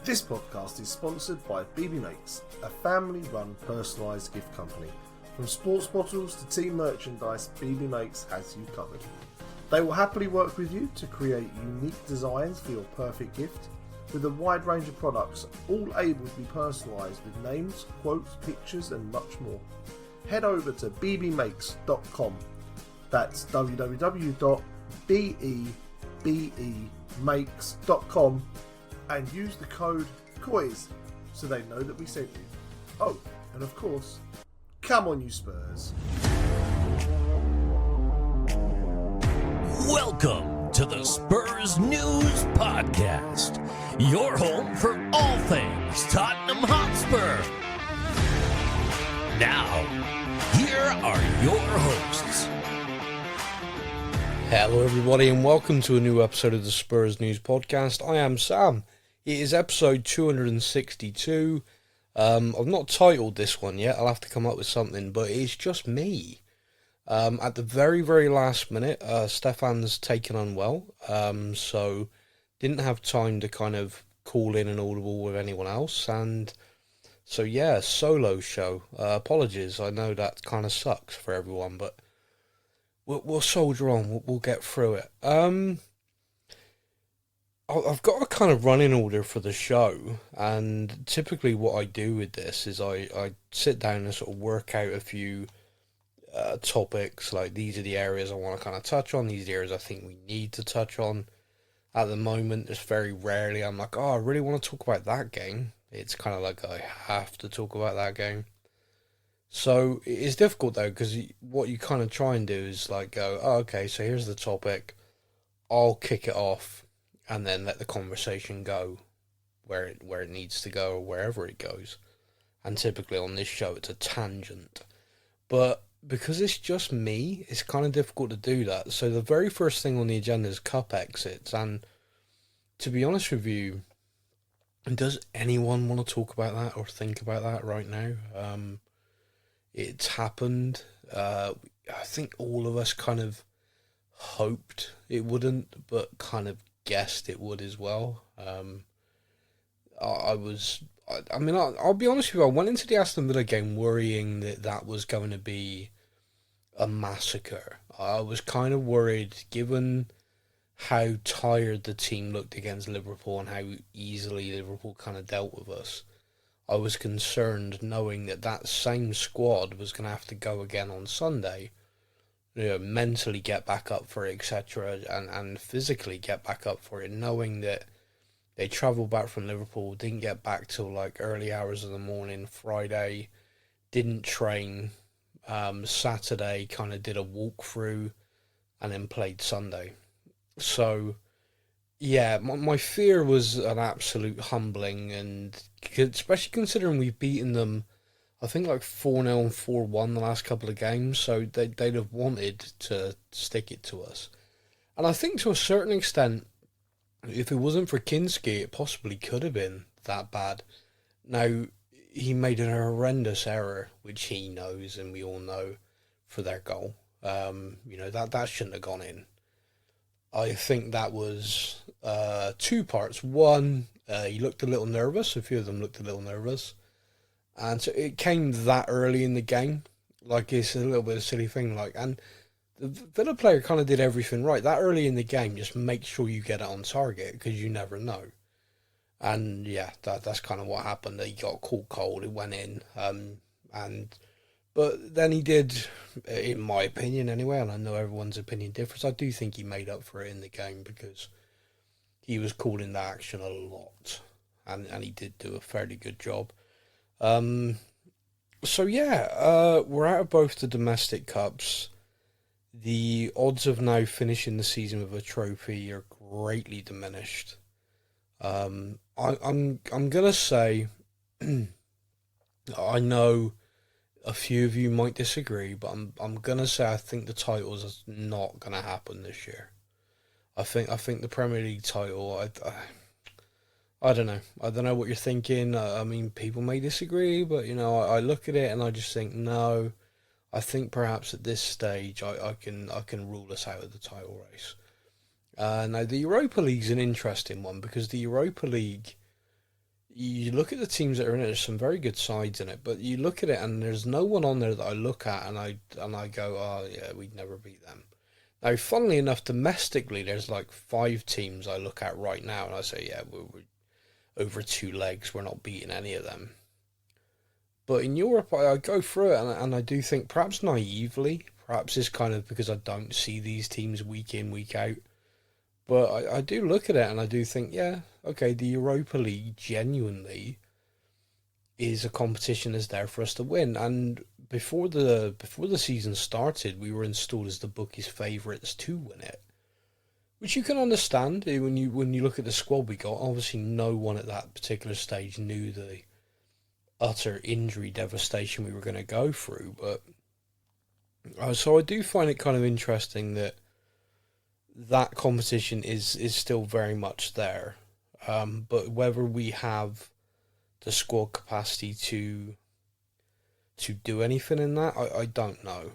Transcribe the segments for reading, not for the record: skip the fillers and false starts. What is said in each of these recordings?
This podcast is sponsored by BB Makes, a family-run personalised gift company. From sports bottles to team merchandise, BB Makes has you covered. They will happily work with you to create unique designs for your perfect gift, with a wide range of products, all able to be personalised with names, quotes, pictures and much more. Head over to bbmakes.com. That's www.bebemakes.com and use the code COIS so they know that we sent you. Oh, and of course, come on you Spurs. Welcome to the Spurs News Podcast, your home for all things Tottenham Hotspur. Now, here are your hosts. Hello everybody and welcome to a new episode of the Spurs News Podcast. I am Sam. It is episode 262. I've not titled this one yet, I'll have to come up with something, but it's just me. At the very, very last minute, Stefan's taken unwell, so didn't have time to kind of call in an audible with anyone else, and so yeah, solo show. Apologies, I know that kind of sucks for everyone, but we'll soldier on, we'll get through it. I've got a kind of running order for the show, and typically what I do with this is I sit down and sort of work out a few topics, like these are the areas I want to kind of touch on, these are the areas I think we need to touch on. At the moment, it's very rarely I'm like, oh, I really want to talk about that game. It's kind of like I have to talk about that game. So it's difficult though, because what you kind of try and do is like go, oh, okay, so here's the topic, I'll kick it off, and then let the conversation go where it needs to go or wherever it goes. And typically on this show, it's a tangent. But because it's just me, it's kind of difficult to do that. So the very first thing on the agenda is cup exits. And to be honest with you, does anyone want to talk about that or think about that right now? It's happened. I think all of us kind of hoped it wouldn't, but kind of guessed it would as well. I'll be honest with you, I went into the Aston Villa game worrying that was going to be a massacre. I was kind of worried, given how tired the team looked against Liverpool and how easily Liverpool kind of dealt with us. I was concerned knowing that same squad was going to have to go again on Sunday, mentally get back up for it, etc., and physically get back up for it, knowing that they travelled back from Liverpool, didn't get back till like early hours of the morning Friday, didn't train, Saturday kind of did a walkthrough, and then played Sunday. So, yeah, my fear was an absolute humbling, and especially considering we've beaten them, I think like 4-0 and 4-1 the last couple of games, so they'd have wanted to stick it to us. And I think to a certain extent, if it wasn't for Kinski, it possibly could have been that bad. Now, he made an horrendous error, which he knows and we all know, for their goal. That shouldn't have gone in. I think that was two parts. One, he looked a little nervous. A few of them looked a little nervous. And so it came that early in the game. Like, it's a little bit of a silly thing. And the Villa player kind of did everything right. That early in the game, just make sure you get it on target, because you never know. And yeah, that's kind of what happened. He got caught cold, it went in. But then he did, in my opinion anyway, and I know everyone's opinion differs, I do think he made up for it in the game, because he was called into action a lot. And he did do a fairly good job. We're out of both the domestic cups. The odds of now finishing the season with a trophy are greatly diminished. I'm gonna say, I know a few of you might disagree, but I'm gonna say I think the titles is not gonna happen this year. I think the Premier League title, I don't know. I don't know what you're thinking. I mean, people may disagree, but, I look at it and I just think, no, I think perhaps at this stage I can rule us out of the title race. Now, the Europa League's an interesting one, because the Europa League you look at the teams that are in it. There's some very good sides in it, but you look at it and there's no one on there that I look at and I go, oh yeah, we'd never beat them. Now, funnily enough, domestically, there's like 5 teams I look at right now, and I say, yeah, we're over 2 legs. We're not beating any of them. But in Europe, I go through it, and I do think, perhaps naively, perhaps it's kind of because I don't see these teams week in, week out. But I do look at it, and I do think, yeah, okay, the Europa League genuinely is a competition that's there for us to win. And before the season started, we were installed as the bookies' favourites to win it, which you can understand when you look at the squad we got. Obviously, no one at that particular stage knew the utter injury devastation we were going to go through. But so I do find it kind of interesting that competition is still very much there. But whether we have the squad capacity to do anything in that, I don't know.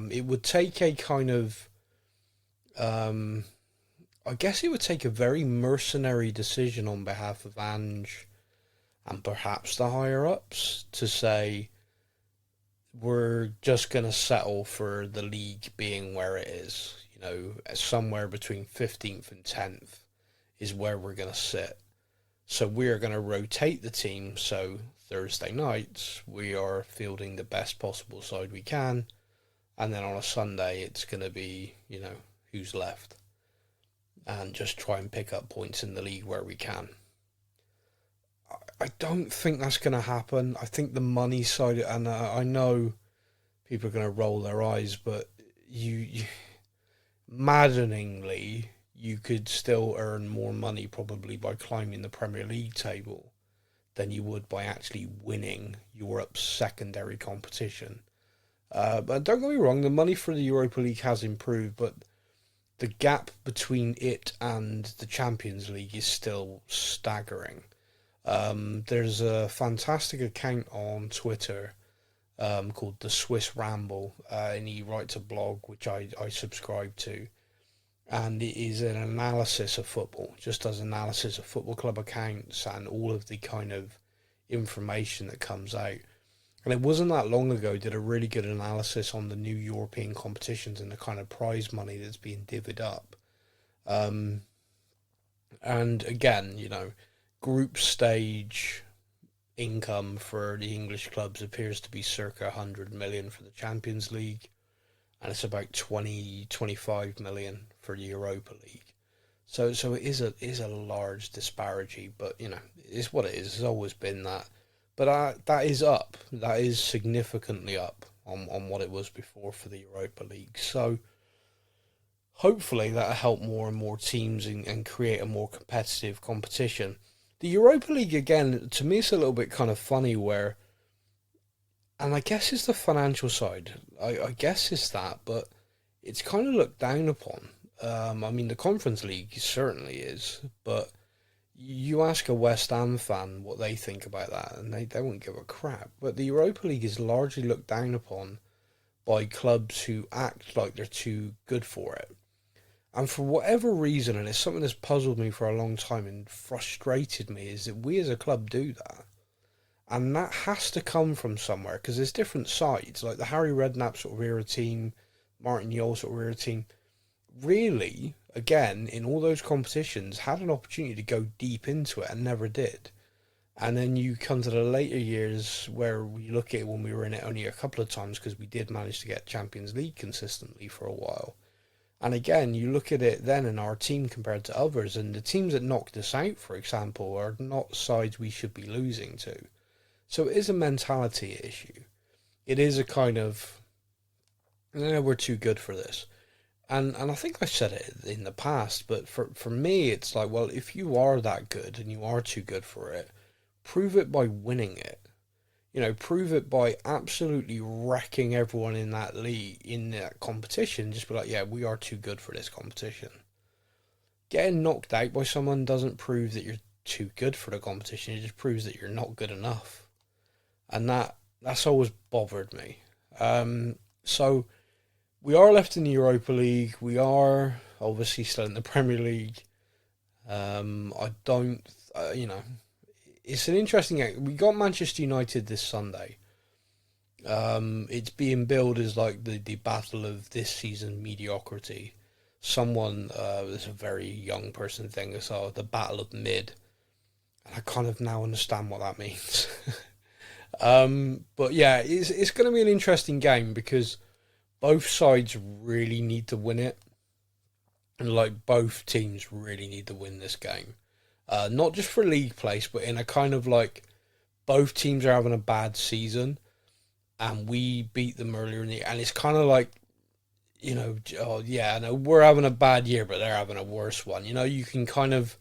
It would take a kind of, I guess it would take a very mercenary decision on behalf of Ange and perhaps the higher ups to say we're just going to settle for the league being where it is. You know, somewhere between 15th and 10th is where we're going to sit. So we're going to rotate the team. So Thursday nights, we are fielding the best possible side we can. And then on a Sunday, it's going to be, you know, who's left. And just try and pick up points in the league where we can. I don't think that's going to happen. I think the money side, and I know people are going to roll their eyes, but you maddeningly, you could still earn more money probably by climbing the Premier League table than you would by actually winning Europe's secondary competition. But don't get me wrong, the money for the Europa League has improved, but the gap between it and the Champions League is still staggering. There's a fantastic account on Twitter called The Swiss Ramble, and he writes a blog which I subscribe to, and it is an analysis of football, just does analysis of football club accounts and all of the kind of information that comes out. And it wasn't that long ago did a really good analysis on the new European competitions and the kind of prize money that's being divvied up. And again, you know, group stage income for the English clubs appears to be circa 100 million for the Champions League, and it's about 25 million for the Europa League. So it is a large disparity, but you know, it's what it is. It's always been that. But that is up. That is significantly up on what it was before for the Europa League. So hopefully that'll help more and more teams and create a more competitive competition. The Europa League, again, to me, it's a little bit kind of funny where, and I guess it's the financial side. I guess it's that, but it's kind of looked down upon. I mean, the Conference League certainly is, but you ask a West Ham fan what they think about that, and they won't give a crap. But the Europa League is largely looked down upon by clubs who act like they're too good for it. And for whatever reason, and it's something that's puzzled me for a long time and frustrated me, is that we as a club do that. And that has to come from somewhere, because there's different sides, like the Harry Redknapp sort of era team, Martin Jol sort of era team. Really, again, in all those competitions, had an opportunity to go deep into it and never did. And then you come to the later years where we look at it when we were in it only a couple of times, because we did manage to get Champions League consistently for a while. And again, you look at it then in our team compared to others, and the teams that knocked us out, for example, are not sides we should be losing to. So it is a mentality issue. It is a kind of, we're too good for this. And I think I've said it in the past, but for me, it's like, well, if you are that good and you are too good for it, prove it by winning it. You know, prove it by absolutely wrecking everyone in that league, in that competition. Just be like, yeah, we are too good for this competition. Getting knocked out by someone doesn't prove that you're too good for the competition. It just proves that you're not good enough. And that's always bothered me. So we are left in the Europa League. We are obviously still in the Premier League. I don't, it's an interesting game. We got Manchester United this Sunday. It's being billed as like the battle of this season mediocrity. Someone, there's a very young person thing, so the battle of mid. And I kind of now understand what that means. But yeah, it's going to be an interesting game because both sides really need to win it. And like both teams really need to win this game. Not just for league place, but in a kind of like both teams are having a bad season and we beat them earlier in the year. And it's kind of like, you know, oh yeah, no, we're having a bad year, but they're having a worse one. You know, you can kind of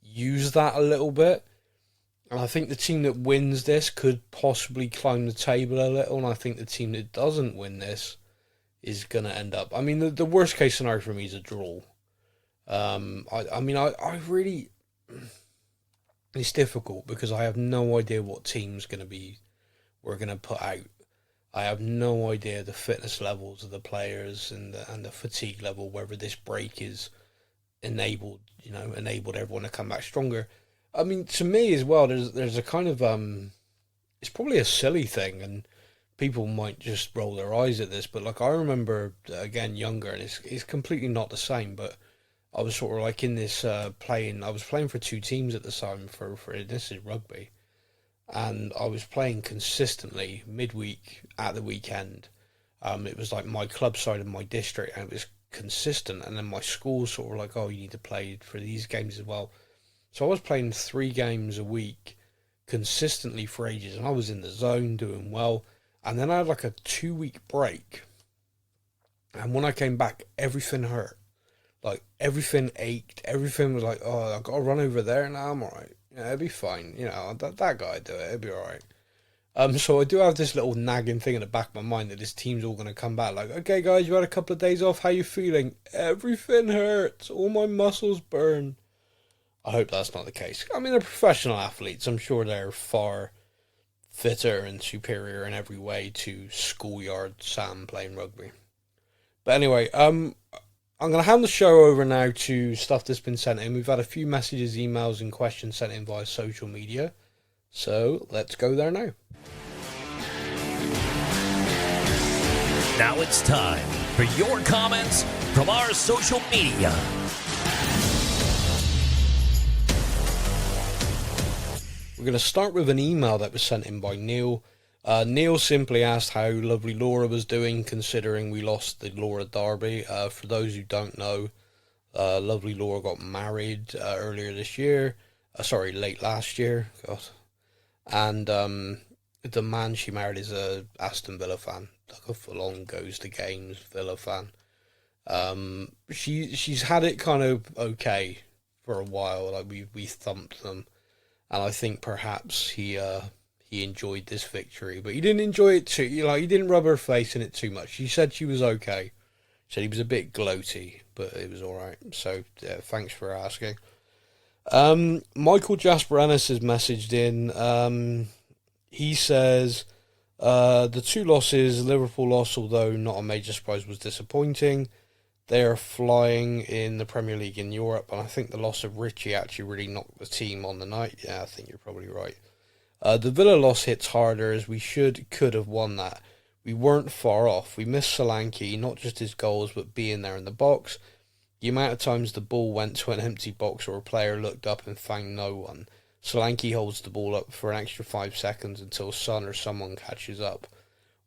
use that a little bit. And I think the team that wins this could possibly climb the table a little. And I think the team that doesn't win this is going to end up... I mean, the worst case scenario for me is a draw. I really... It's difficult because I have no idea what team's going to be... we're going to put out. I have no idea the fitness levels of the players and the fatigue level, whether this break is enabled everyone to come back stronger. I mean, to me as well, there's a kind of it's probably a silly thing, and people might just roll their eyes at this, but like I remember again younger, and it's completely not the same. But I was sort of like in this playing. I was playing for two teams at the time for this is rugby. And I was playing consistently midweek at the weekend. It was like my club side of my district, and it was consistent. And then my school sort of like, oh, you need to play for these games as well. So I was playing 3 games a week consistently for ages, and I was in the zone doing well. And then I had like a 2-week break. And when I came back, everything hurt. Like everything ached. Everything was like, oh, I've got to run over there and I'm all right. Yeah, it'll be fine. You know, that guy do it. It'll be all right. So I do have this little nagging thing in the back of my mind that this team's all going to come back. Like, okay, guys, you had a couple of days off. How you feeling? Everything hurts. All my muscles burn. I hope that's not the case. I mean, they're professional athletes. I'm sure they're far fitter and superior in every way to schoolyard Sam playing rugby. But anyway, I'm going to hand the show over now to stuff that's been sent in. We've had a few messages, emails, and questions sent in via social media. So, let's go there now. Now it's time for your comments from our social media. We're going to start with an email that was sent in by Neil. Neil simply asked how lovely Laura was doing, considering we lost the Laura Derby. For those who don't know, lovely Laura got married earlier this year. Late last year. God. And the man she married is a Aston Villa fan, like a full-on goes to games Villa fan. She's had it kind of okay for a while. Like we thumped them, and I think perhaps he enjoyed this victory, but he didn't enjoy it too. He didn't rub her face in it too much. She said she was okay. She said he was a bit gloaty, but it was all right. So thanks for asking. Michael Jasper Ennis has messaged in. He says the 2 losses, Liverpool loss, although not a major surprise, was disappointing. They are flying in the Premier League in Europe, and I think the loss of Richie actually really knocked the team on the night. Yeah, I think you're probably right. The Villa loss hits harder, as we could have won that. We weren't far off. We missed Solanke, not just his goals, but being there in the box. The amount of times the ball went to an empty box or a player looked up and found no one. Solanke holds the ball up for an extra 5 seconds until Son or someone catches up.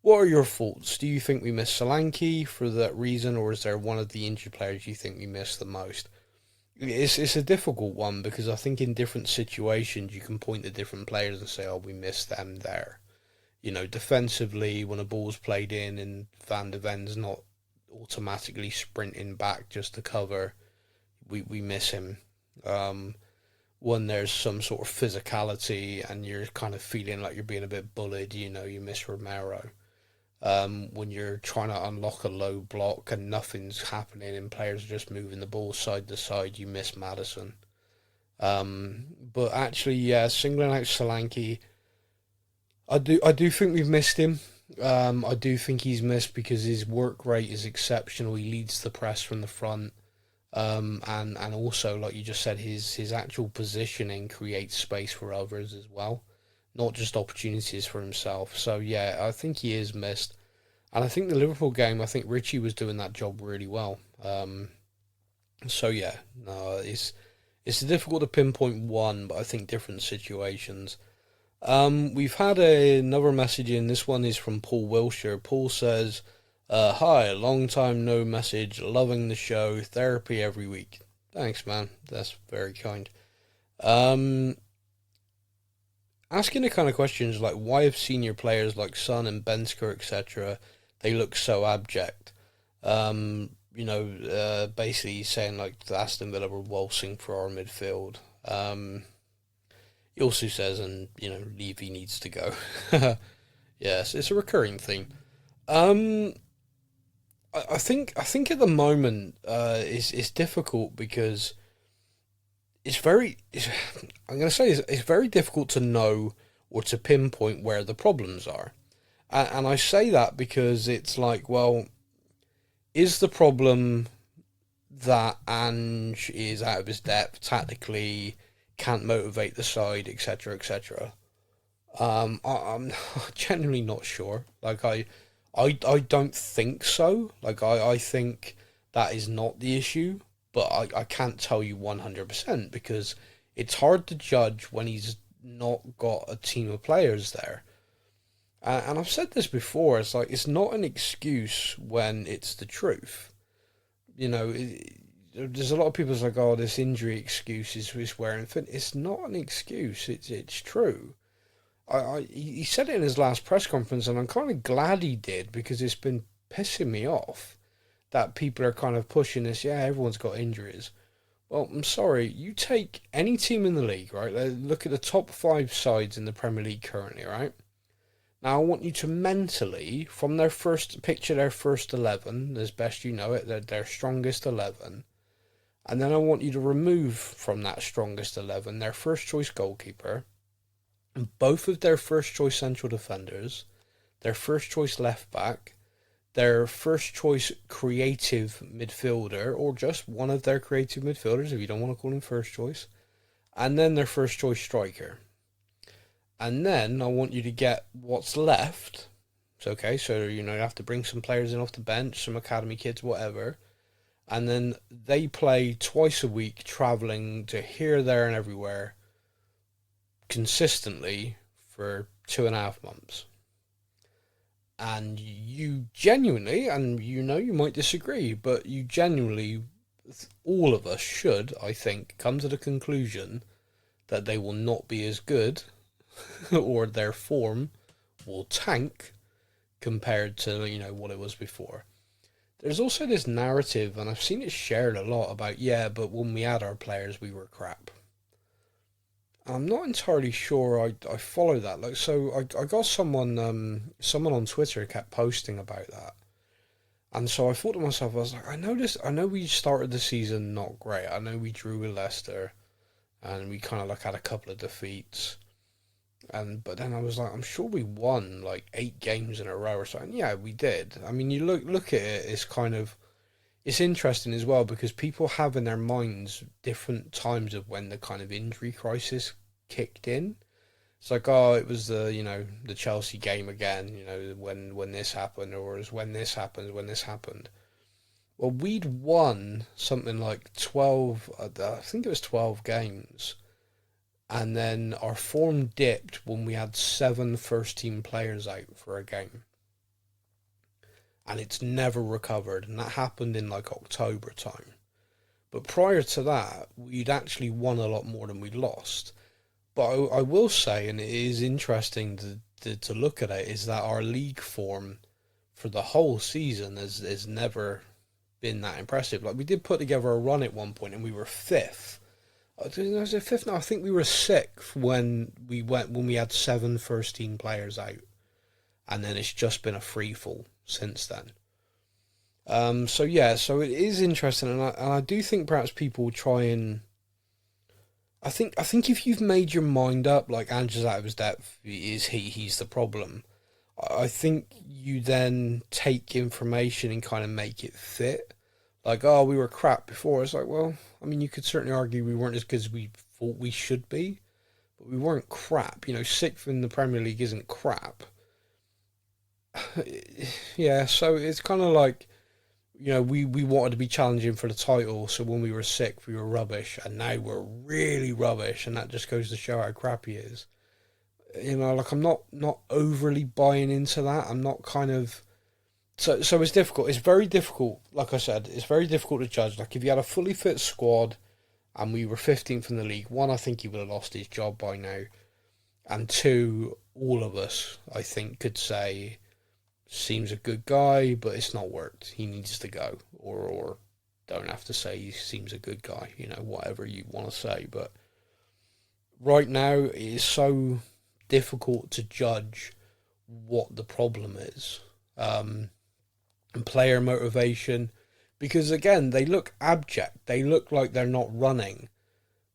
What are your thoughts? Do you think we missed Solanke for that reason, or is there one of the injured players you think we missed the most? It's a difficult one, because I think in different situations you can point to different players and say, oh, we missed them there. You know, defensively, when a ball's played in and Van de Ven's not automatically sprinting back just to cover, we miss him. When there's some sort of physicality and you're kind of feeling like you're being a bit bullied, you know, you miss Romero. When you're trying to unlock a low block and nothing's happening and players are just moving the ball side to side, you miss Maddison. But actually, yeah, singling out Solanke, I do think we've missed him. I do think he's missed because his work rate is exceptional. He leads the press from the front. And also, like you just said, his actual positioning creates space for others as well, not just opportunities for himself. So yeah, I think he is missed, and I think the Liverpool game, I think Richie was doing that job really well. So yeah, no, it's difficult to pinpoint one, but I think different situations. We've had another message in. This one is from Paul Wilshire. Paul says, hi, long time no message, loving the show, therapy every week. Thanks, man. That's very kind. Asking the kind of questions like, why have senior players like Son and Bensker, etc., they look so abject? Basically saying like the Aston Villa were waltzing for our midfield. He also says, and Levy needs to go. Yes, it's a recurring theme. I think at the moment it's difficult because I'm going to say it's very difficult to know or to pinpoint where the problems are, and I say that because it's like, well, is the problem that Ange is out of his depth tactically, can't motivate the side, etc., etc.? I'm genuinely not sure. Like I don't think so. Like I think that is not the issue, but I can't tell you 100% because it's hard to judge when he's not got a team of players there. And I've said this before. It's like it's not an excuse when it's the truth. There's a lot of people who's like, oh, this injury excuse is wearing thin. It's not an excuse. It's true. He said it in his last press conference, and I'm kind of glad he did because it's been pissing me off that people are kind of pushing this. Yeah, everyone's got injuries. Well, I'm sorry. You take any team in the league, right? Look at the top 5 sides in the Premier League currently, right? Now, I want you to mentally, from their first 11, as best you know it, their strongest 11, and then I want you to remove from that strongest 11 their first choice goalkeeper, both of their first choice central defenders, their first choice left back, their first choice creative midfielder, or just one of their creative midfielders if you don't want to call him first choice, and then their first choice striker. And then I want you to get what's left. It's okay, so you have to bring some players in off the bench, some academy kids, whatever. And then they play twice a week, travelling to here, there, and everywhere consistently for 2.5 months. And you genuinely, and you might disagree, but you genuinely, all of us should, I think, come to the conclusion that they will not be as good or their form will tank compared to what it was before. There's also this narrative, and I've seen it shared a lot about, but when we had our players we were crap. I'm not entirely sure I follow that. Like, so I got someone on Twitter kept posting about that, and so I thought to myself, I was like, I know we started the season not great. I know we drew with Leicester and we kind of had a couple of defeats. But then I was like, I'm sure we won 8 games in a row or something. Yeah, we did. I mean, you look at it, it's interesting as well because people have in their minds different times of when the kind of injury crisis kicked in. It's like, oh, it was the Chelsea game again, when this happened, or it was when this happened. Well, we'd won something like 12, I think it was 12 games. And then our form dipped when we had 7 first-team players out for a game. And it's never recovered. And that happened in October time. But prior to that, we'd actually won a lot more than we'd lost. But I will say, and it is interesting to look at it, is that our league form for the whole season has never been that impressive. We did put together a run at one point and we were 5th. Was it 5th? No, I think we were 6th when we had 7 first-team players out. And then it's just been a free fall since then. So it is interesting, and I do think perhaps people try and. I think if you've made your mind up, Ange's out of his depth, he's the problem. I think you then take information and kind of make it fit. like, oh, we were crap before. It's like, well, I mean, you could certainly argue we weren't as good as we thought we should be, but we weren't crap. You know, sixth in the Premier League isn't crap. Yeah, so it's kind of like, you know, we wanted to be challenging for the title, so when we were sixth, we were rubbish, and now we're really rubbish, and that just goes to show how crap he is. You know, like, I'm not overly buying into that. I'm not kind of... So it's difficult. It's very difficult, like I said, it's very difficult to judge. Like, if you had a fully fit squad and we were 15th in the league, one, I think he would have lost his job by now. And two, all of us, I think, could say, seems a good guy, but it's not worked. He needs to go. Or don't have to say he seems a good guy, you know, whatever you want to say. But right now, it is so difficult to judge what the problem is. And player motivation, because again, they look abject. They look like they're not running.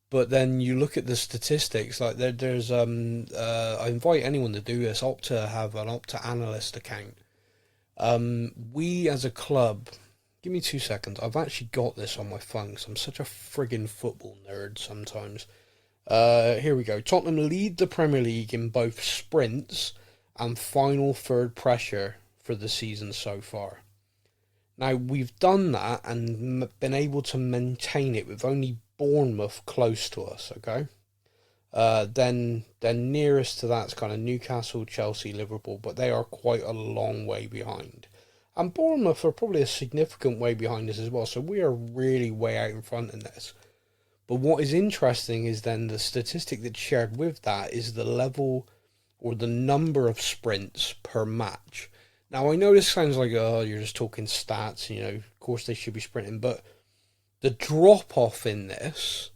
But then you look at the statistics, like there's I invite anyone to do this, Opta have an Opta analyst account. We as a club, give me 2 seconds, I've actually got this on my phone because I'm such a friggin' football nerd sometimes. Here we go. Tottenham lead the Premier League in both sprints and final third pressure for the season so far. Now, we've done that and been able to maintain it with only Bournemouth close to us, okay? Then nearest to that's kind of Newcastle, Chelsea, Liverpool, but they are quite a long way behind. And Bournemouth are probably a significant way behind us as well, so we are really way out in front in this. But what is interesting is then the statistic that's shared with that is the level or the number of sprints per match. Now, I know this sounds like, oh, you're just talking stats, you know, of course they should be sprinting, but the drop-off in this,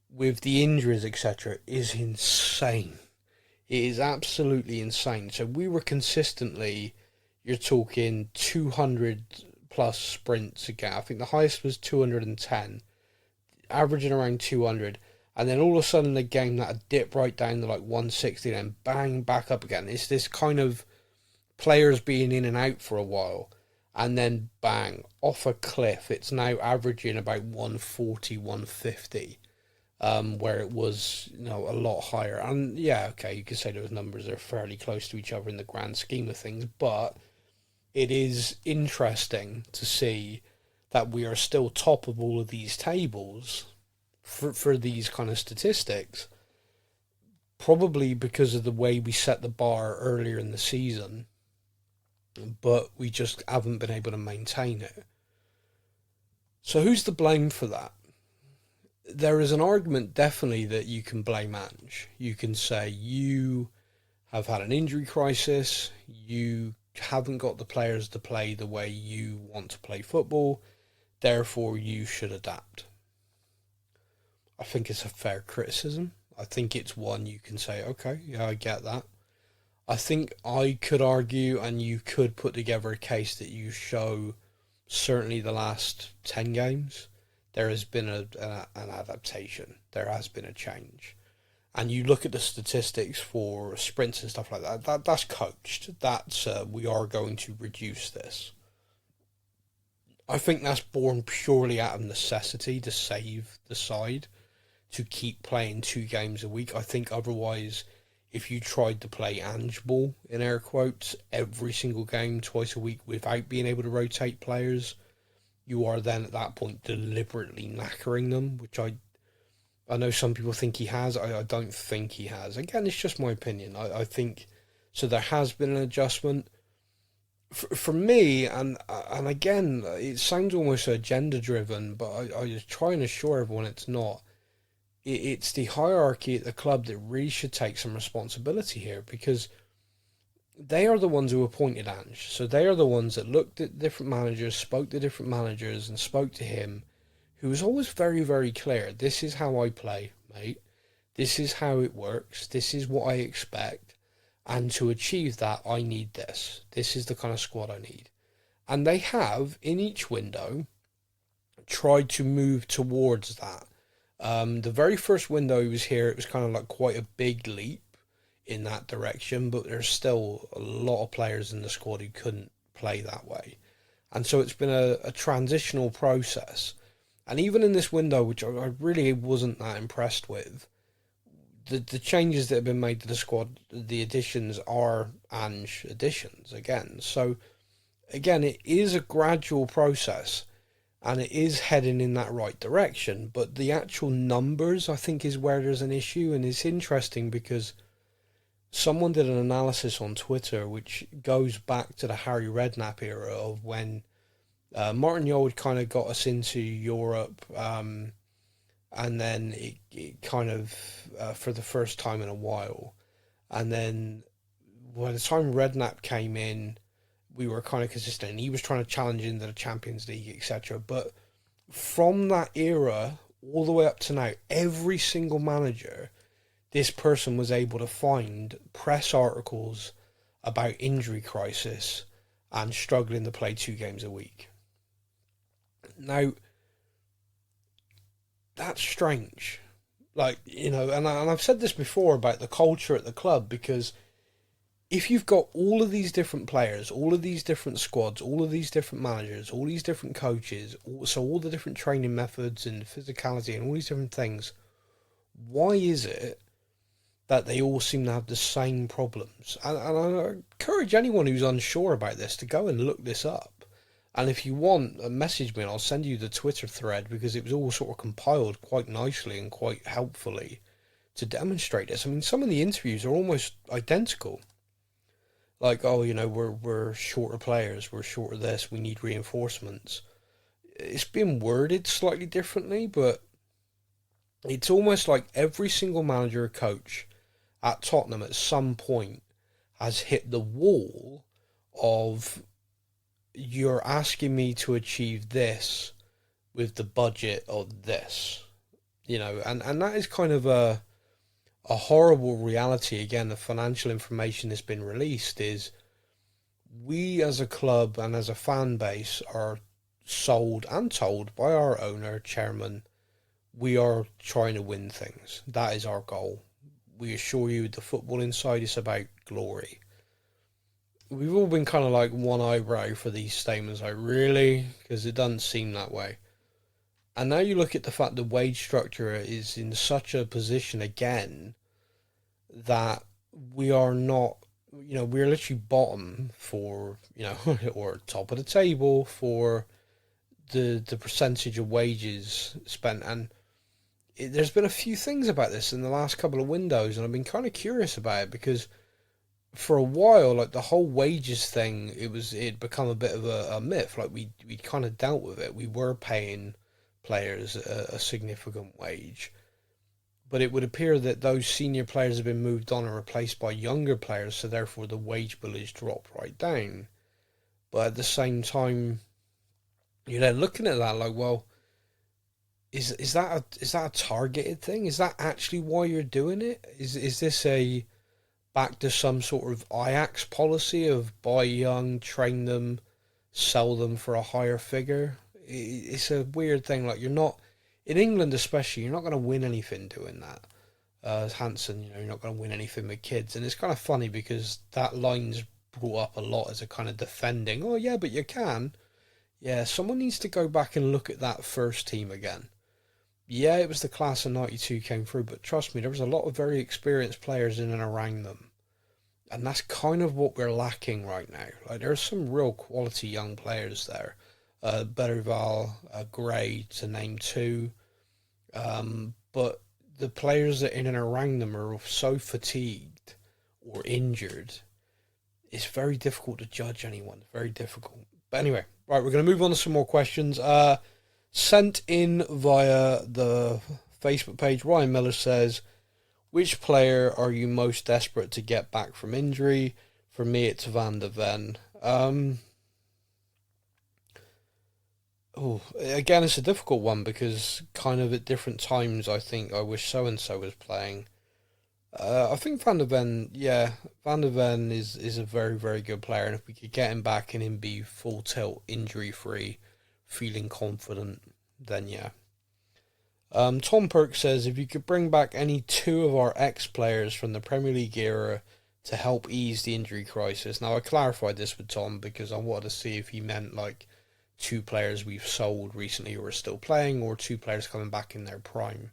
with the injuries, etc., is insane. It is absolutely insane. So we were consistently, you're talking 200 plus sprints a game. I think the highest was 210, averaging around 200. And then all of a sudden the game that dip right down to like 160, then bang, back up again. It's this kind of players being in and out for a while. And then bang, off a cliff. It's now averaging about 140, 150. Where it was, you know, a lot higher. And yeah, okay, you could say those numbers are fairly close to each other in the grand scheme of things, but it is interesting to see that we are still top of all of these tables for these kind of statistics, probably because of the way we set the bar earlier in the season, but we just haven't been able to maintain it. So who's to blame for that? There is an argument definitely that you can blame Ange. You can say you have had an injury crisis, you haven't got the players to play the way you want to play football, therefore you should adapt. I think it's a fair criticism. I think it's one you can say, okay, yeah, I get that. I think I could argue and you could put together a case that you show certainly the last 10 games, there has been an adaptation. There has been a change. And you look at the statistics for sprints and stuff like that, that's coached. That's, we are going to reduce this. I think that's born purely out of necessity to save the side, to keep playing 2 games a week. I think otherwise, if you tried to play Ange ball, in air quotes, every single game, twice a week, without being able to rotate players, you are then at that point deliberately knackering them, which I know some people think he has. I don't think he has. Again, it's just my opinion. I think, so there has been an adjustment. For me, and again, it sounds almost agenda-driven, but I just try and assure everyone it's not. It's the hierarchy at the club that really should take some responsibility here, because they are the ones who appointed Ange. So they are the ones that looked at different managers, spoke to different managers, and spoke to him, who was always very, very clear. This is how I play, mate. This is how it works. This is what I expect. And to achieve that, I need this. This is the kind of squad I need. And they have, in each window, tried to move towards that. The very first window he was here, it was kind of like quite a big leap in that direction, but there's still a lot of players in the squad who couldn't play that way. And so it's been a transitional process. And even in this window, which I really wasn't that impressed with, the changes that have been made to the squad, the additions are Ange additions again. So, again, it is a gradual process, and it is heading in that right direction. But the actual numbers, I think, is where there's an issue. And it's interesting because someone did an analysis on Twitter which goes back to the Harry Redknapp era of when Martin Jol kind of got us into Europe, and then it kind of, for the first time in a while. And then by the time Redknapp came in, we were kind of consistent. And he was trying to challenge into the Champions League, etc. But from that era all the way up to now, every single manager, this person was able to find press articles about injury crisis and struggling to play 2 games a week. Now, that's strange. Like, you know, and I've said this before about the culture at the club, because if you've got all of these different players, all of these different squads, all of these different managers, all these different coaches, so all the different training methods and physicality and all these different things, why is it that they all seem to have the same problems? And I encourage anyone who's unsure about this to go and look this up. And if you want, message me and I'll send you the Twitter thread, because it was all sort of compiled quite nicely and quite helpfully to demonstrate this. I mean, some of the interviews are almost identical. Like, oh, you know, we're short of players, we're short of this, we need reinforcements. It's been worded slightly differently, but it's almost like every single manager or coach at Tottenham at some point has hit the wall of, you're asking me to achieve this with the budget of this, you know, and that is kind of a horrible reality. Again, the financial information that's been released is, we as a club and as a fan base are sold and told by our owner, chairman, we are trying to win things. That is our goal. We assure you the football inside is about glory. We've all been kind of like one eyebrow for these statements, like, really? Because it doesn't seem that way. And now you look at the fact the wage structure is in such a position again that we are not, you know, we're literally bottom for, you know, or top of the table for the percentage of wages spent. And there's been a few things about this in the last couple of windows, and I've been kind of curious about it, because for a while, like, the whole wages thing, it'd become a bit of a myth. Like, we kind of dealt with it. We were paying players a significant wage, but it would appear that those senior players have been moved on and replaced by younger players, so therefore the wage bill is dropped right down. But at the same time, you're then looking at that like, well, is that a targeted thing? Is that actually why you're doing it? Is this back to some sort of Ajax policy of buy young, train them, sell them for a higher figure? It's a weird thing. Like, you're not, in England especially, you're not going to win anything doing that. As Hansen, you know, you're not going to win anything with kids. And it's kind of funny because that line's brought up a lot as a kind of defending, oh yeah, but you can. Yeah, someone needs to go back and look at that first team again. Yeah, it was the class of 92 came through, but trust me, there was a lot of very experienced players in and around them. And that's kind of what we're lacking right now. Like, there's some real quality young players there. Berval, Gray, to name two. But the players that are in and around them are so fatigued or injured, it's very difficult to judge anyone. Very difficult. But anyway, right, we're going to move on to some more questions. Sent in via the Facebook page, Ryan Miller says, which player are you most desperate to get back from injury? For me, it's Van de Ven. Again, it's a difficult one because kind of at different times I think I wish so-and-so was playing. I think Van de Ven, Van de Ven is a very, very good player, and if we could get him back and him be full tilt, injury-free, feeling confident, then yeah. Tom Perk says, if you could bring back any two of our ex-players from the Premier League era to help ease the injury crisis. Now, I clarified this with Tom because I wanted to see if he meant, like, two players we've sold recently who are still playing, or two players coming back in their prime.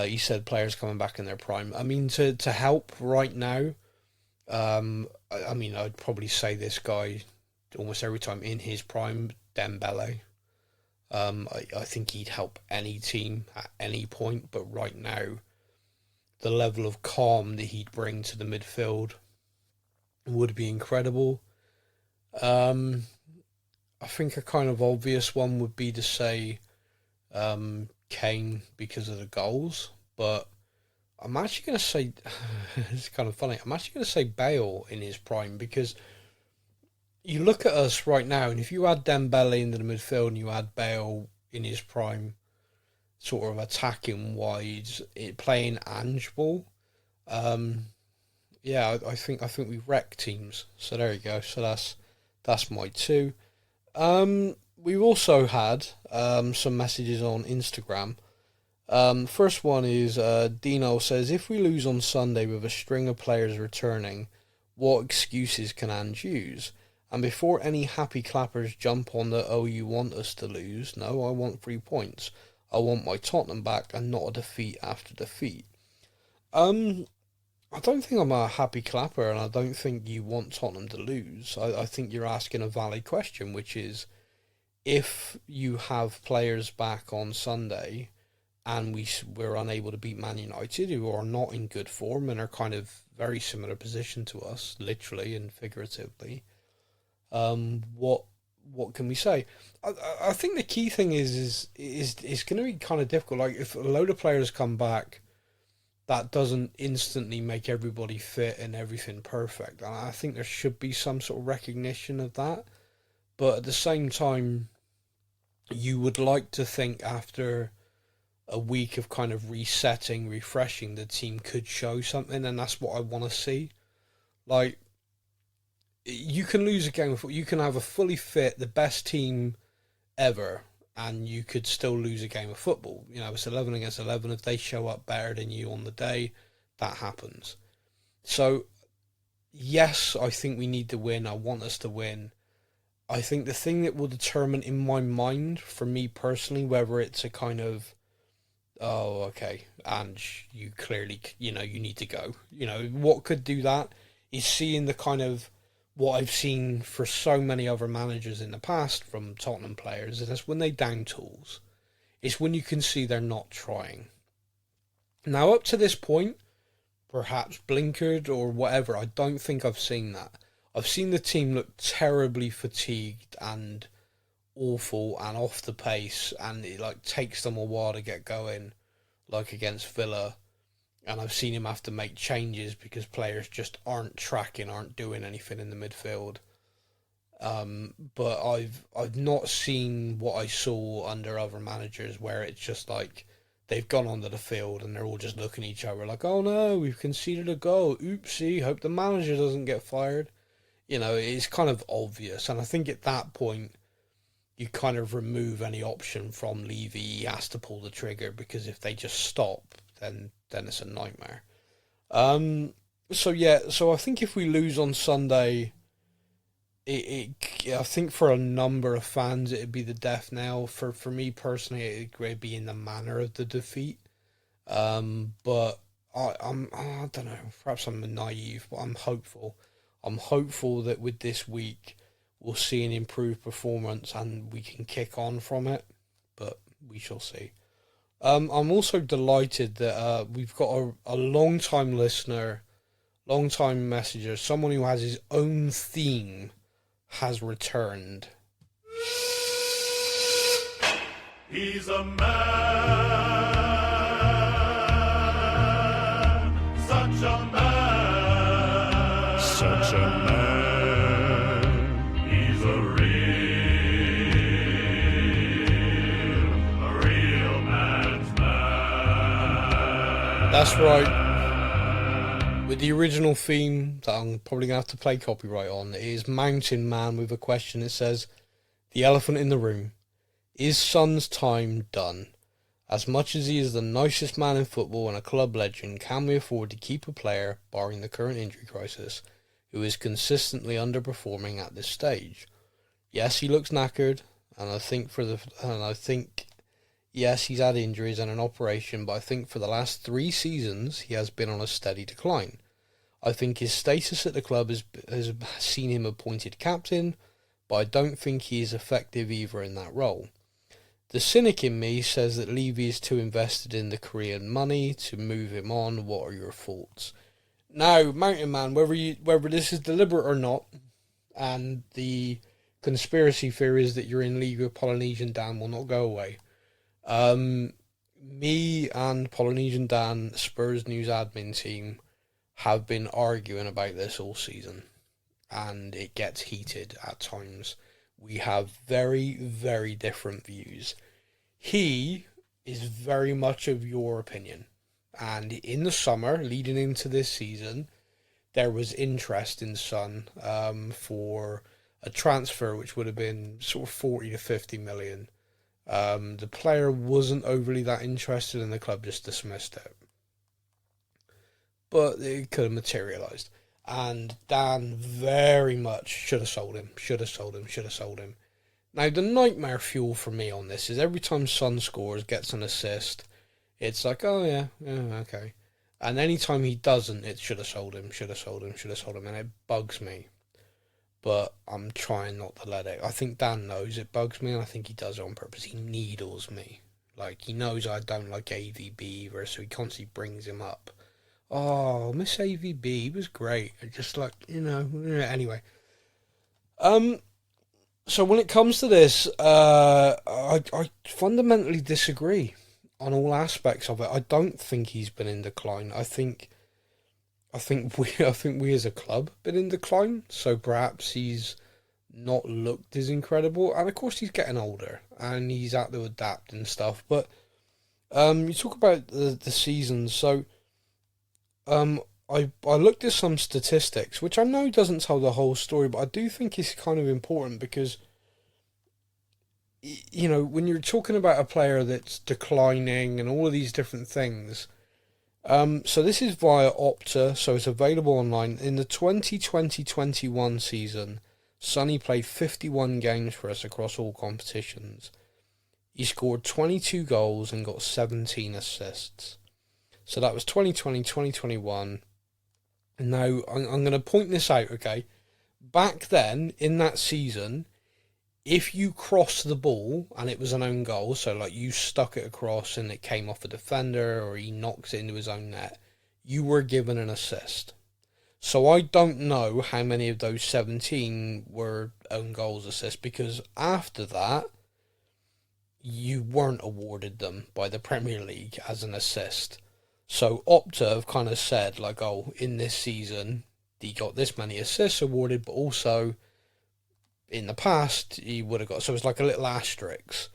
He said players coming back in their prime. I mean, to help right now, I mean, I'd probably say this guy almost every time in his prime, Dembele. I think he'd help any team at any point, but right now, the level of calm that he'd bring to the midfield would be incredible. I think a kind of obvious one would be to say Kane because of the goals, but I'm actually going to say, it's kind of funny, I'm actually going to say Bale in his prime, because you look at us right now, and if you add Dembele into the midfield and you add Bale in his prime, sort of attacking wide, playing Ange ball, yeah, I think we wreck teams. So there you go. So that's my two. We've also had some messages on Instagram. First one is Dino says, if we lose on Sunday with a string of players returning, what excuses can Ange use? And before any happy clappers jump on the, oh, you want us to lose? No, I want 3 points. I want my Tottenham back and not a defeat after defeat. I don't think I'm a happy clapper, and I don't think you want Tottenham to lose. I think you're asking a valid question, which is, if you have players back on Sunday and we're unable to beat Man United, who are not in good form and are kind of very similar position to us, literally and figuratively, what can we say? I think the key thing is going to be kind of difficult. Like, if a load of players come back, that doesn't instantly make everybody fit and everything perfect. And I think there should be some sort of recognition of that. But at the same time, you would like to think after a week of kind of resetting, refreshing, the team could show something, and that's what I want to see. Like, you can lose a game of football, you can have a fully fit, the best team ever, and you could still lose a game of football. You know, it's 11 against 11. If they show up better than you on the day, that happens. So, yes, I think we need to win. I want us to win. I think the thing that will determine in my mind, for me personally, whether it's a kind of, oh, okay, Ange, you clearly, you need to go. What could do that is seeing the kind of, what I've seen for so many other managers in the past from Tottenham players, is that's when they down tools. It's when you can see they're not trying. Now, up to this point, perhaps blinkered or whatever, I don't think I've seen that. I've seen the team look terribly fatigued and awful and off the pace, and it takes them a while to get going, like against Villa. And I've seen him have to make changes because players just aren't tracking, aren't doing anything in the midfield. But I've not seen what I saw under other managers, where it's just like they've gone onto the field and they're all just looking at each other like, oh no, we've conceded a goal. Oopsie, hope the manager doesn't get fired. It's kind of obvious. And I think at that point, you kind of remove any option from Levy. He has to pull the trigger, because if they just stop, then it's a nightmare. So I think if we lose on Sunday, I think for a number of fans it'd be the death knell. For me personally, it would be in the manner of the defeat. But I don't know. Perhaps I'm naive, but I'm hopeful. I'm hopeful that with this week we'll see an improved performance and we can kick on from it. But we shall see. I'm also delighted that we've got a long-time listener, long-time messenger, someone who has his own theme, has returned. He's a man, such a man, Such a man. he's a real man's man. That's right. With the original theme that I'm probably going to have to play copyright on, it is Mountain Man with a question that says, the elephant in the room, is Son's time done? As much as he is the nicest man in football and a club legend, can we afford to keep a player, barring the current injury crisis, who is consistently underperforming at this stage? Yes, he looks knackered, And I think yes, he's had injuries and an operation, but I think for the last 3 seasons he has been on a steady decline. I think his status at the club has seen him appointed captain, but I don't think he is effective either in that role. The cynic in me says that Levy is too invested in the Korean money to move him on. What are your thoughts? Now, Mountain Man, whether this is deliberate or not, and the conspiracy theories that you're in league with Polynesian Dan will not go away. Me and Polynesian Dan, Spurs News admin team, have been arguing about this all season, and it gets heated at times. We have very, very different views. He is very much of your opinion, and in the summer, leading into this season, there was interest in Son for a transfer which would have been sort of 40 to 50 million. The player wasn't overly that interested, and the club just dismissed it. But it could have materialised. And Dan very much should have sold him. Now, the nightmare fuel for me on this is every time Son scores, gets an assist, it's like, oh yeah, okay. And any time he doesn't, it should have sold him, and it bugs me. But I'm trying not to let it. I think Dan knows it bugs me, and I think he does it on purpose. He needles me. Like, he knows I don't like AVB either, so he constantly brings him up. Oh, Miss AVB, he was great. Just like, anyway. So when it comes to this, I fundamentally disagree on all aspects of it. I don't think he's been in decline. I think we as a club been in decline. So perhaps he's not looked as incredible. And of course he's getting older and he's had to adapt and stuff. But you talk about the season. So I looked at some statistics, which I know doesn't tell the whole story, but I do think it's kind of important because, when you're talking about a player that's declining and all of these different things, so this is via Opta, so it's available online. In the 2020-21 season, Sonny played 51 games for us across all competitions. He scored 22 goals and got 17 assists. So that was 2020, 2021. Now, I'm going to point this out, okay? Back then, in that season, if you crossed the ball and it was an own goal, so like you stuck it across and it came off a defender or he knocks it into his own net, you were given an assist. So I don't know how many of those 17 were own goals assists, because after that, you weren't awarded them by the Premier League as an assist. So Opta have kind of said, like, oh, in this season, he got this many assists awarded, but also in the past, he would have got... So it's like a little asterisk.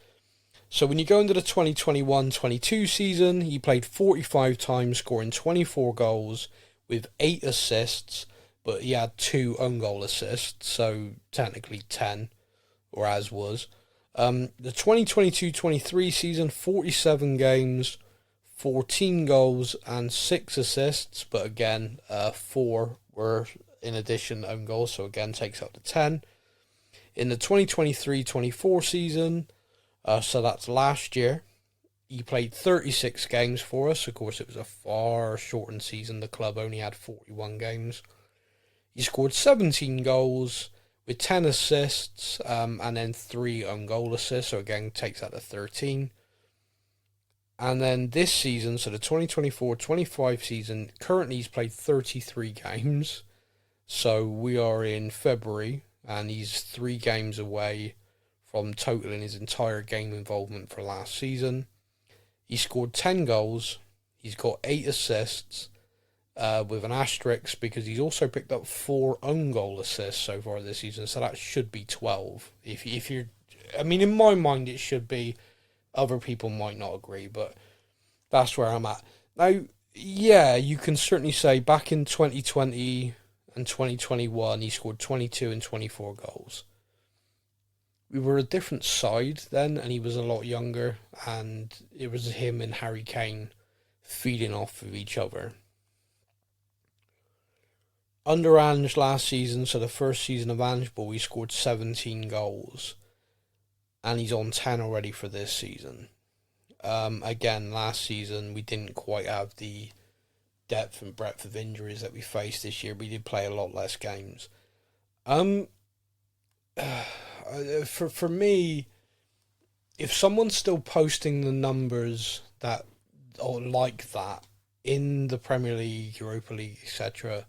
So when you go into the 2021-22 season, he played 45 times, scoring 24 goals with 8 assists, but he had 2 own goal assists, so technically 10, or as was. The 2022-23 season, 47 games, 14 goals and 6 assists, but again, 4 were in addition own goals, so again takes up to 10. In the 2023-24 season, so that's last year, he played 36 games for us. Of course, it was a far shortened season. The club only had 41 games. He scored 17 goals with 10 assists, and then 3 own goal assists, so again takes that to 13. And then this season, so the 2024-25 season, currently he's played 33 games. So we are in February, and he's 3 games away from totaling his entire game involvement for last season. He scored 10 goals. He's got 8 assists, with an asterisk because he's also picked up 4 own goal assists so far this season. So that should be 12. If you're, I mean, in my mind, it should be. Other people might not agree, but that's where I'm at. Now, yeah, you can certainly say back in 2020 and 2021, he scored 22 and 24 goals. We were a different side then, and he was a lot younger, and it was him and Harry Kane feeding off of each other. Under Ange last season, so the first season of Ange Ball, he scored 17 goals. and he's on 10 already for this season. Again, last season we didn't quite have the depth and breadth of injuries that we faced this year. We did play a lot less games. For me, if someone's still posting the numbers that or like that in the Premier League, Europa League, etc.,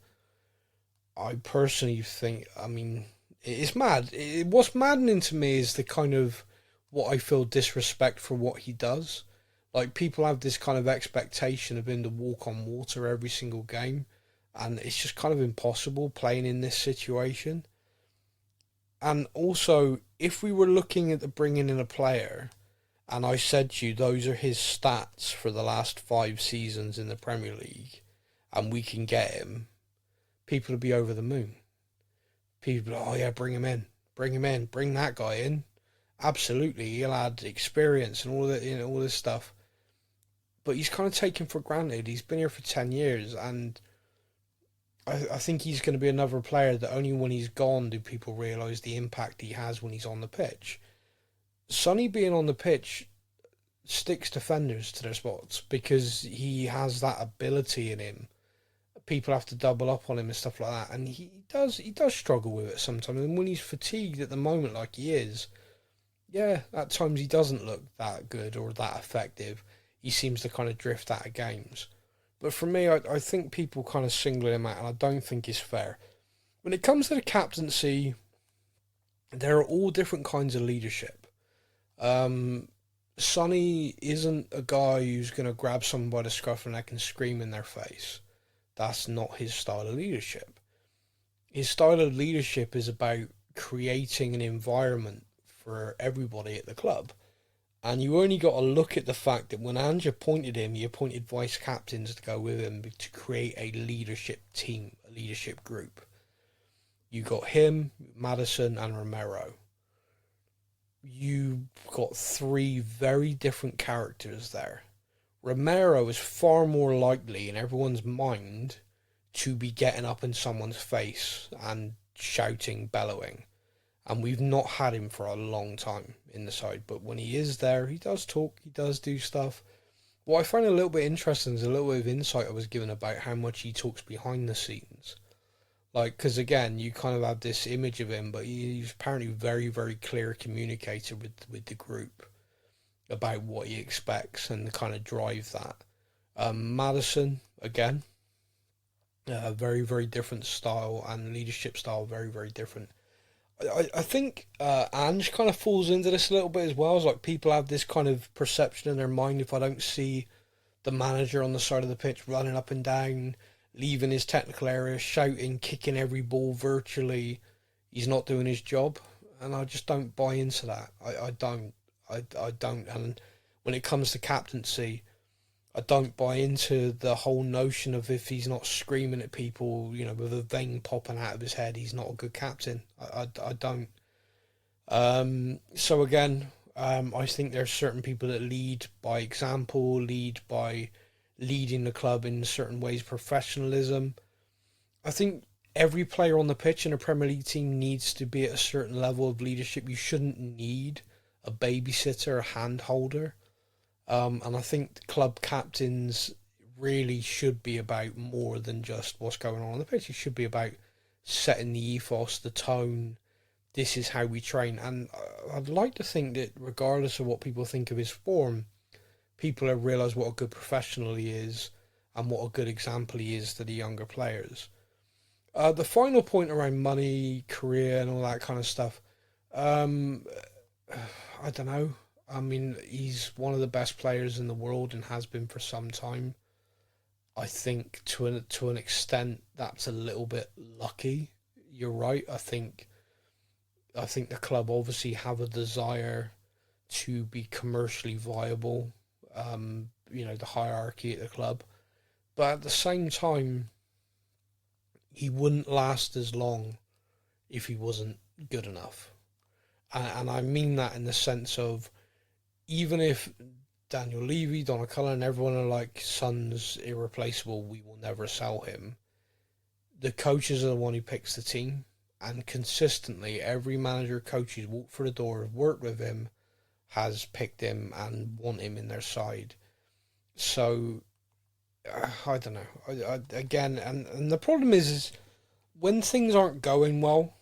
I personally think, I mean, it's mad. What's maddening to me is the kind of what I feel disrespect for what he does. Like, people have this kind of expectation of him to walk on water every single game, and it's just kind of impossible playing in this situation. And also, if we were looking at the bringing in a player, and I said to you, those are his stats for the last 5 seasons in the Premier League, and we can get him, people would be over the moon. People, oh yeah, bring him in, bring that guy in. Absolutely, he'll add experience and all that, all this stuff. But he's kind of taken for granted. He's been here for 10 years, and I think he's going to be another player that only when he's gone do people realise the impact he has when he's on the pitch. Sonny being on the pitch sticks defenders to their spots because he has that ability in him. People have to double up on him and stuff like that, and he does struggle with it sometimes. And when he's fatigued at the moment, like he is, yeah, at times he doesn't look that good or that effective. He seems to kind of drift out of games. But for me, I think people kind of single him out, and I don't think it's fair. When it comes to the captaincy, there are all different kinds of leadership. Sonny isn't a guy who's going to grab someone by the scruff of the neck and scream in their face. That's not his style of leadership. His style of leadership is about creating an environment for everybody at the club. And you only got to look at the fact that when Ange appointed him, he appointed vice captains to go with him to create a leadership team, a leadership group. You got him, Maddison, and Romero. You got 3 very different characters there. Romero is far more likely in everyone's mind to be getting up in someone's face and shouting, bellowing. And we've not had him for a long time in the side. But when he is there, he does talk, he does do stuff. What I find a little bit interesting is a little bit of insight I was given about how much he talks behind the scenes. Like, because again, you kind of have this image of him, but he's apparently very, very clear communicator with the group about what he expects and kind of drive that. Maddison, again, very, very different style, and leadership style, very, very different. I think Ange kind of falls into this a little bit as well. It's like people have this kind of perception in their mind, if I don't see the manager on the side of the pitch running up and down, leaving his technical area, shouting, kicking every ball virtually, he's not doing his job. And I just don't buy into that. I don't. And when it comes to captaincy, I don't buy into the whole notion of if he's not screaming at people, with a vein popping out of his head, he's not a good captain. I don't. So again, I think there's certain people that lead by example, lead by leading the club in certain ways, professionalism. I think every player on the pitch in a Premier League team needs to be at a certain level of leadership. You shouldn't need a babysitter, a hand holder. And I think club captains really should be about more than just what's going on the pitch. It should be about setting the ethos, the tone. This is how we train. And I'd like to think that regardless of what people think of his form, people have realised what a good professional he is and what a good example he is to the younger players. The final point around money, career and all that kind of stuff, I don't know. I mean, he's one of the best players in the world and has been for some time. I think to an extent that's a little bit lucky. You're right. I think the club obviously have a desire to be commercially viable. The hierarchy at the club, but at the same time, he wouldn't last as long if he wasn't good enough. And I mean that in the sense of, even if Daniel Levy, Donna Cullen, everyone are like, Son's irreplaceable, we will never sell him. The coaches are the one who picks the team, and consistently every manager, coach who's walked through the door, have worked with him, has picked him and want him in their side. So, I don't know. Again, and the problem is when things aren't going well,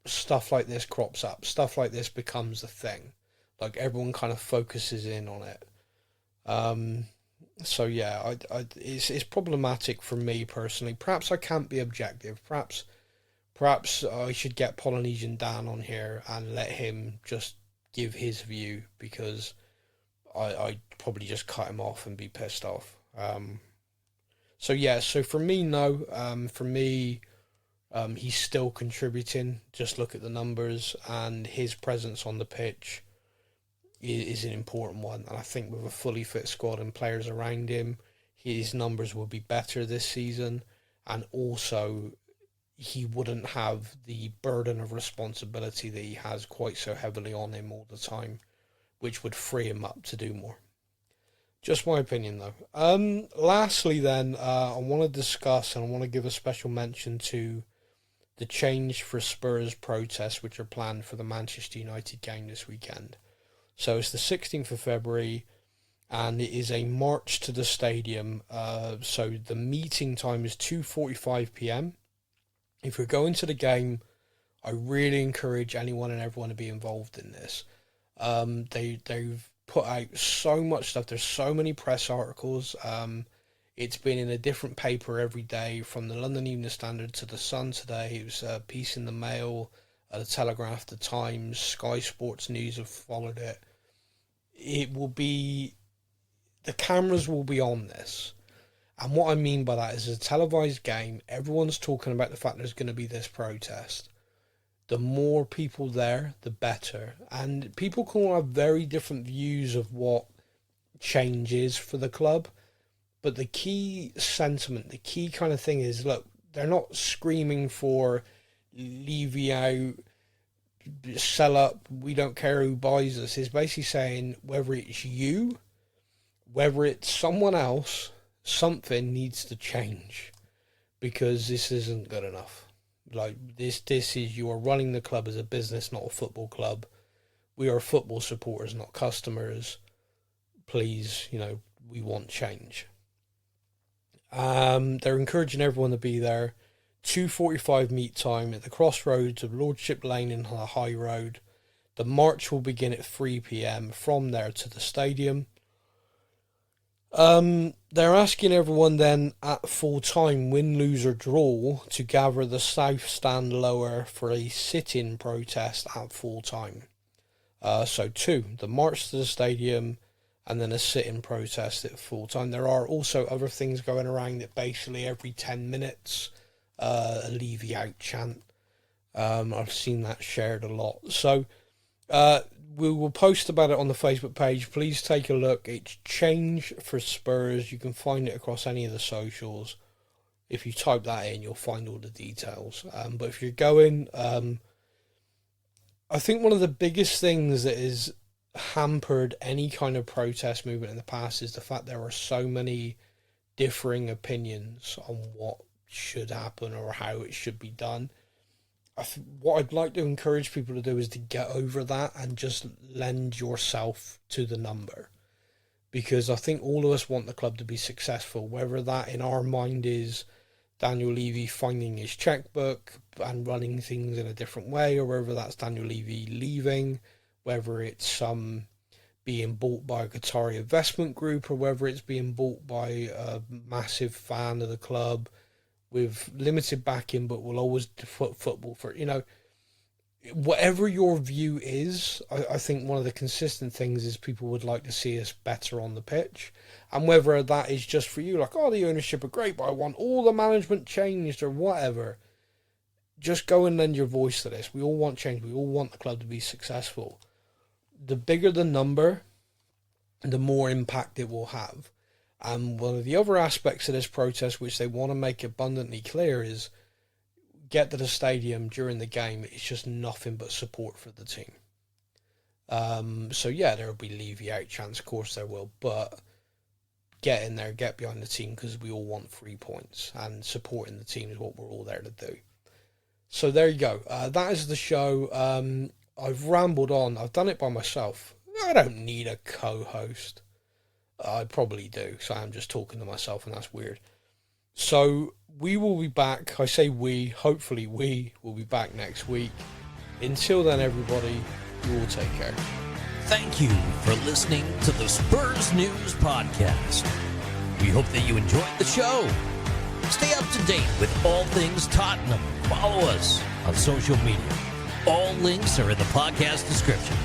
stuff like this crops up. Stuff like this becomes a thing. Like, everyone kind of focuses in on it. So yeah, it's problematic for me personally. Perhaps I can't be objective. Perhaps I should get Polynesian Dan on here and let him just give his view, because I'd probably just cut him off and be pissed off. So yeah, so for me, no. For me, he's still contributing. Just look at the numbers, and his presence on the pitch is an important one. And I think with a fully fit squad and players around him, his numbers will be better this season. And also, he wouldn't have the burden of responsibility that he has quite so heavily on him all the time, which would free him up to do more. Just my opinion, though. Lastly, then, I want to discuss and I want to give a special mention to the change for Spurs protests, which are planned for the Manchester United game this weekend. So it's the 16th of February, and it is a march to the stadium. So the meeting time is 2:45 p.m. If you're going to the game, I really encourage anyone and everyone to be involved in this. They've put out so much stuff. There's so many press articles. It's been in a different paper every day, from the London Evening Standard to the Sun today. It was a piece in the Mail, the Telegraph, the Times, Sky Sports News have followed it. It will be, the cameras will be on this. And what I mean by that is, a televised game, everyone's talking about the fact there's going to be this protest. The more people there, the better. And people can all have very different views of what change is for the club. But the key sentiment, the key kind of thing is, look, they're not screaming for leave you out, sell up, we don't care who buys us. It's basically saying, whether it's you, whether it's someone else, something needs to change, because this isn't good enough. Like, this is, you are running the club as a business, not a football club. We are football supporters, not customers. Please, we want change. They're encouraging everyone to be there. 2:45 meet time at the crossroads of Lordship Lane and the High Road. The march will begin at 3 p.m. from there to the stadium. They're asking everyone then at full time, win, lose or draw, to gather the south stand lower for a sit-in protest at full time. So 2, the march to the stadium, and then a sit-in protest at full time. There are also other things going around that basically every 10 minutes, a leave you out chant. I've seen that shared a lot. So we will post about it on the Facebook page. Please take a look. It's Change for Spurs. You can find it across any of the socials. If you type that in, you'll find all the details. But if you're going, I think one of the biggest things that is hampered any kind of protest movement in the past is the fact there are so many differing opinions on what should happen or how it should be done. What I'd like to encourage people to do is to get over that and just lend yourself to the number, because I think all of us want the club to be successful, whether that in our mind is Daniel Levy finding his checkbook and running things in a different way, or whether that's Daniel Levy leaving, whether it's being bought by a Qatari investment group, or whether it's being bought by a massive fan of the club with limited backing but will always foot football for, whatever your view is. I think one of the consistent things is people would like to see us better on the pitch, and whether that is just for you, like, the ownership are great but I want all the management changed or whatever, just go and lend your voice to this. We all want change. We all want the club to be successful. The bigger the number, the more impact it will have. And one of the other aspects of this protest, which they want to make abundantly clear, is get to the stadium during the game. It's just nothing but support for the team. So yeah, there will be leave you out chance, of course there will, but get in there, get behind the team, because we all want 3 points, and supporting the team is what we're all there to do. So there you go. That is the show. I've rambled on. I've done it by myself. I don't need a co-host. I probably do, so I'm just talking to myself, and that's weird. So we will be back. I say we, hopefully we will be back next week. Until then, everybody, you all take care. Thank you for listening to the Spurs News Podcast. We hope that you enjoyed the show. Stay up to date with all things Tottenham. Follow us on social media. All links are in the podcast description.